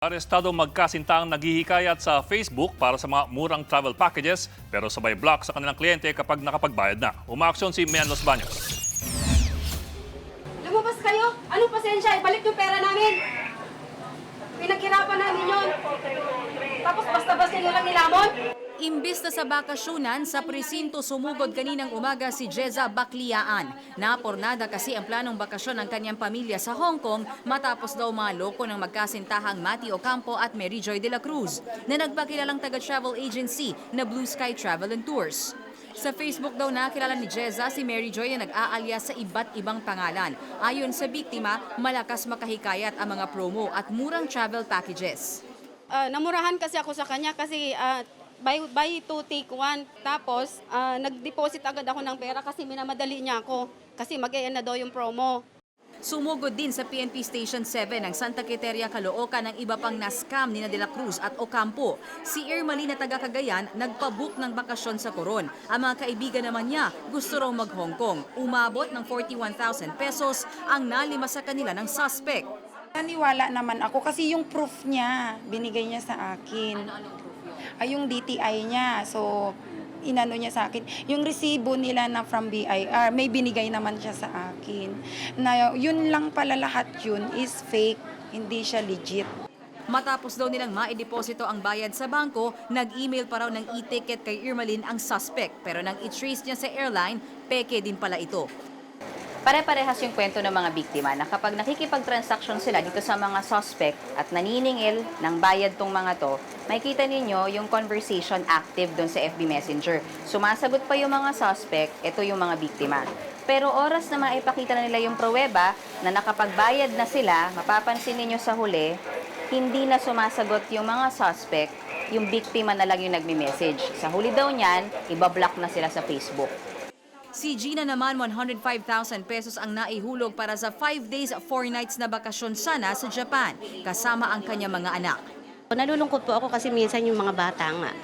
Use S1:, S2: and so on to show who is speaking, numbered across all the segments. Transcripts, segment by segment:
S1: Arestado magkasintaang naghihikayat sa Facebook para sa mga murang travel packages pero sabay block sa kanilang kliyente kapag nakapagbayad na. Umaaksyon si Mian Los Baños.
S2: Lumabas kayo? Anong pasensya? Ibalik yung pera namin. Pinaghirapan namin yun. Tapos basta-basta nyo lang nilamon?
S3: Imbis na sa bakasyonan, sa presinto sumugod kaninang umaga si Jeza Bakliaan. Napornada kasi ang planong bakasyon ng kanyang pamilya sa Hong Kong matapos daw maloko ng magkasintahang Mati Ocampo at Mary Joy de la Cruz na nagpakilalang taga-travel agency na Blue Sky Travel and Tours. Sa Facebook daw nakilala ni Jeza si Mary Joy na nag-aalyas sa iba't ibang pangalan. Ayon sa biktima, malakas makahikayat ang mga promo at murang travel packages.
S2: Namurahan kasi ako sa kanya kasi buy two, take one. Tapos, nag-deposit agad ako ng pera kasi minamadali niya ako. Kasi mag-e-end na daw yung promo.
S3: Sumugod din sa PNP Station 7 ng Santa Quiteria, Caloocan ng iba pang na-scam ni De la Cruz at Ocampo. Si Irmali na taga Cagayan nagpabook ng bakasyon sa Coron. Ang mga kaibigan naman niya gusto raw mag-Hong Kong. Umabot ng 41,000 pesos ang nalima sa kanila ng suspect.
S4: Naniwala naman ako kasi yung proof niya, binigay niya sa akin. Ay, yung DTI niya. So, inano niya sa akin. Yung resibo nila na from BIR, may binigay naman siya sa akin. Na yun lang pala lahat yun is fake, hindi siya legit.
S3: Matapos daw nilang maideposito ang bayad sa bangko, nag-email pa raw ng e-ticket kay Irmalin ang suspect. Pero nang i-trace niya sa airline, peke din pala ito.
S5: Pare-parehas yung kwento ng mga biktima na kapag nakikipag-transaction sila dito sa mga suspect at naniningil ng bayad tong mga to, makikita ninyo yung conversation active doon sa FB Messenger. Sumasagot pa yung mga suspect, ito yung mga biktima. Pero oras na maipakita na nila yung pruweba na nakapagbayad na sila, mapapansin ninyo sa huli, hindi na sumasagot yung mga suspect, yung biktima na lang yung nagme-message. Sa huli daw niyan, ibablock na sila sa Facebook.
S3: Si Gina naman 105,000 pesos ang naihulog para sa 5 days, 4 nights na bakasyon sana sa Japan, kasama ang kanyang mga anak.
S6: Nalulungkot po ako kasi minsan yung mga bata nga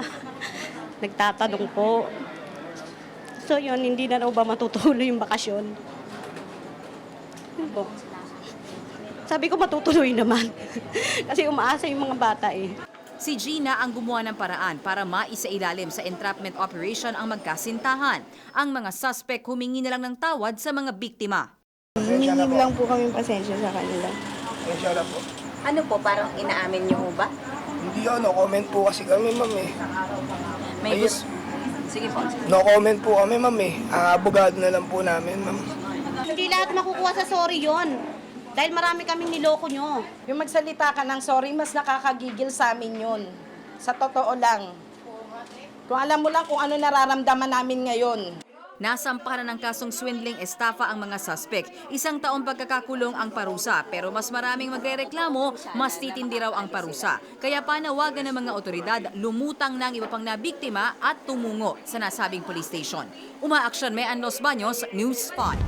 S6: nagtatanong po. So yun, hindi na raw ba matutuloy yung bakasyon? Yun po. Sabi ko matutuloy naman kasi umaasa yung mga bata eh.
S3: Si Gina ang gumawa ng paraan para maisailalim sa entrapment operation ang magkasintahan. Ang mga suspect humingi na lang ng tawad sa mga biktima.
S4: Hingin lang po kami pasensya sa kanila.
S7: Pasensya na po.
S5: Ano po, parang inaamin niyo ba?
S7: Hindi no comment po kasi kami, ma'am eh.
S5: May
S7: Ayos.
S5: Sige po.
S7: No comment po kami, ma'am eh. Abogado na lang po namin, ma'am.
S6: Hindi lahat makukuha sa sorry yon. Dahil marami kaming niloko nyo.
S8: Yung magsalita ka ng sorry, mas nakakagigil sa amin yun. Sa totoo lang. Kung alam mo lang kung ano nararamdaman namin ngayon.
S3: Nasampahan na ng kasong swindling estafa ang mga suspect. 1 taong pagkakakulong ang parusa, pero mas maraming magrereklamo, mas titindi raw ang parusa. Kaya panawagan ng mga otoridad, lumutang ng iba pang nabiktima at tumungo sa nasabing police station. Umaaksyon Mian Los Baños, News Spot.